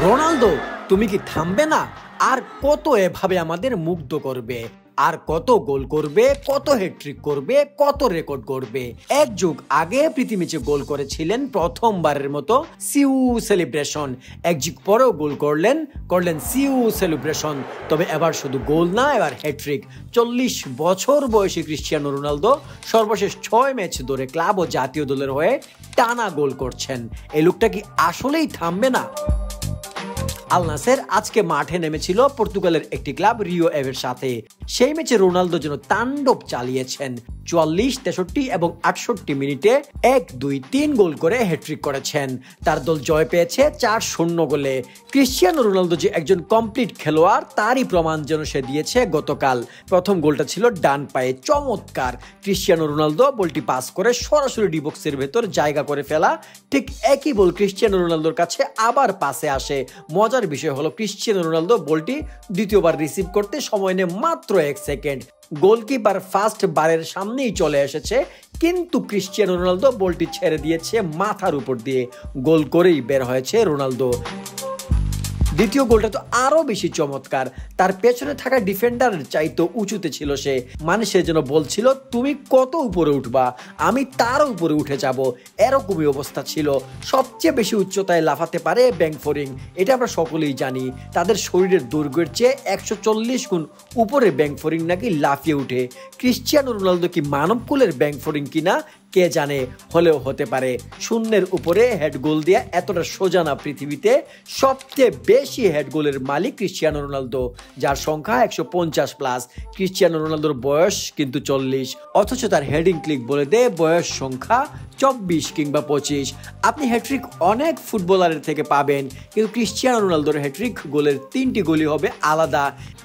Ronaldo, তুমি কি থামবে না? আর কত এভাবে আমাদের মুগ্ধ করবে? আর কত গোল করবে, কত হ্যাট্রিক করবে, কত রেকর্ড করবে? এক যুগ আগে প্রীতি ম্যাচে গোল করেছিলেন প্রথমবারের মতো সিউ সেলিব্রেশন। এক যুগ পরেও গোল করলেন সিউ সেলিব্রেশন। তবে এবার শুধু গোল না, এবার হ্যাট্রিক। 40 বছর বয়সী ক্রিশ্চিয়ানো রোনালদো সর্বশেষ 6 ম্যাচ ধরে ক্লাব ও জাতীয় দলের হয়ে টানা গোল করছেন। এই লোকটা কি আসলেই থামবে না? আল নাসের আজকে মাঠে নেমেছিল পর্তুগালের একটি ক্লাব রিও এভের সাথে। সেই ম্যাচে রোনালদো যেন তাণ্ডব চালিয়েছেন। 44, 63 এবং 68 মিনিটে 1, 2, 3 গোল করে হ্যাট্রিক করেছেন। তার দল জয় পেয়েছে 4-0 গোলে। ক্রিশ্চিয়ানো রোনালদো যে একজন কমপ্লিট খেলোয়াড় তারই প্রমাণ যেন সে দিয়েছে গতকাল। প্রথম গোলটা ছিল ডান পায়ে, চমৎকার। ক্রিশ্চিয়ানো রোনালদো বলটি পাস করে সরাসরি ডি বক্সের ভেতর জায়গা করে ফেলা। ঠিক একই বল ক্রিশ্চিয়ানো রোনালদোর কাছে আবার পাসে আসে। মজার বিষয় হলো ক্রিশ্চিয়ানো রোনালদো বলটি দ্বিতীয়বার রিসিভ করতে সময় নেয় মাত্র 1 সেকেন্ড। গোলকিপার ফার্স্ট বারের সামনেই চলে এসেছে, কিন্তু ক্রিশ্চিয়ানো রোনালদো বলটি ছেড়ে দিয়েছে মাথার উপর দিয়ে। গোল করেই বের হয়েছে রোনালদো। দ্বিতীয় গোলটা তো আরো বেশি চমৎকার। তার পেছনে থাকা ডিফেন্ডারের চাইতো উঁচুতে ছিল সে। মানে সে যেন বলছিল, তুমি কত উপরে উঠবা, আমি তারও উপরে উঠে যাব। এরকমই অবস্থা ছিল। সবচেয়ে বেশি উচ্চতায় লাফাতে পারে ব্যাংফোরিং, এটা আমরা সকলেই জানি। তাদের শরীরের দৈর্ঘ্যের চেয়ে 140 গুণ উপরে ব্যাংফোরিং নাকি লাফিয়ে উঠে। ক্রিশ্চিয়ানো রোনালদো কি মানবকুলের ব্যাংফোরিং কিনা কে জানে, হলেও হতে পারে। শূন্যের উপরে হেড গোল দিয়া এতটা সোজা না পৃথিবীতে। সবচেয়ে বেশি হেড গোলের মালিক ক্রিশ্চিয়ানো রোনালদো, যার সংখ্যা 150+। ক্রিশ্চিয়ানো রোনালদোর বয়স কিন্তু 40, অথচ তার হেডিং ক্লিক বলে দেয় বয়স সংখ্যা 24 কিংবা 25। আপনি হ্যাট্রিক অনেক ফুটবলারের থেকে পাবেন, কিন্তু ক্রিশ্চিয়ানো রোনালদোর হ্যাট্রিক গোলের 3টি গোলই হবে আলাদা।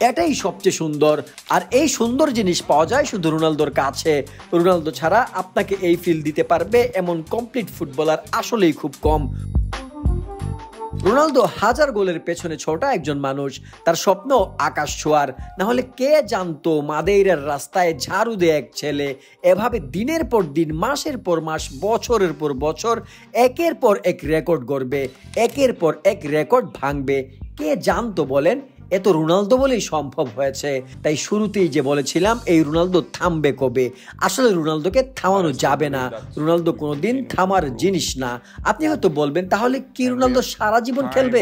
এটাই সবচেয়ে সুন্দর। আর এই সুন্দর জিনিস পাওয়া যায় শুধু রোনালদোর কাছে। রোনালদো ছাড়া আপনাকে এই ফিল দিতে পারবে এমন কমপ্লিট ফুটবলার আসলেই খুব কম। রোনালদো 1000 গোলের পেছনে ছোটা একজন মানুষ। তার স্বপ্ন আকাশ ছোঁয়ার। না হলে কে জানতো মাদেইরার রাস্তায় ঝাড়ু দেয় এক ছেলে এভাবে দিনের পর দিন, মাসের পর মাস, বছরের পর বছর একের পর এক রেকর্ড গড়বে, একের পর এক রেকর্ড ভাঙবে। কে জানতো বলেন? এত রোনালদো বলেই সম্ভব হয়েছে। তাই শুরুতেই যে বলেছিলাম এই রোনালদো থামবে কবে? আসলে রোনালদোকে থামানো যাবে না। রোনালদো কোনোদিন থামার জিনিস না। আপনি হয়তো বলবেন, তাহলে কি রোনালদো সারা জীবন খেলবে?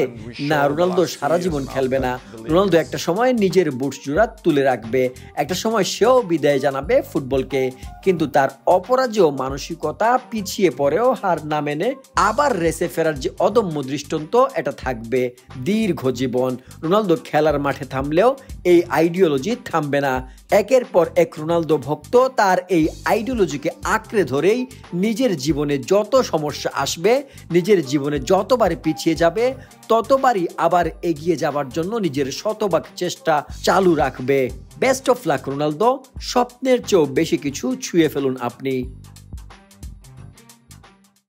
না, রোনালদো সারা জীবন খেলবে না। রোনালদো একটা সময় নিজের বুটস জোড়া তুলে রাখবে। একটা সময় সেও বিদায় জানাবে ফুটবলকে। কিন্তু তার অপরাজেয় মানসিকতা, পিছিয়ে পড়েও হার না মেনে আবার রেসে ফেরার যে অদম্য দৃষ্টান্ত, এটা থাকবে দীর্ঘ জীবন। রোনালদো খেলার মাঠে থামলেও এই আইডিওলজি থামবে না। একের পর এক রোনালদো ভক্ত তার এই আইডিওলজিকে আঁকড়ে ধরেই নিজের জীবনে যত সমস্যা আসবে, নিজের জীবনে যতবার পিছিয়ে যাবে, ততবারই আবার এগিয়ে যাবার জন্য নিজের শতভাগ চেষ্টা চালু রাখবে। Best of luck Ronaldo. স্বপ্নের চেয়েও বেশি কিছু ছুঁয়ে ফেলুন আপনি।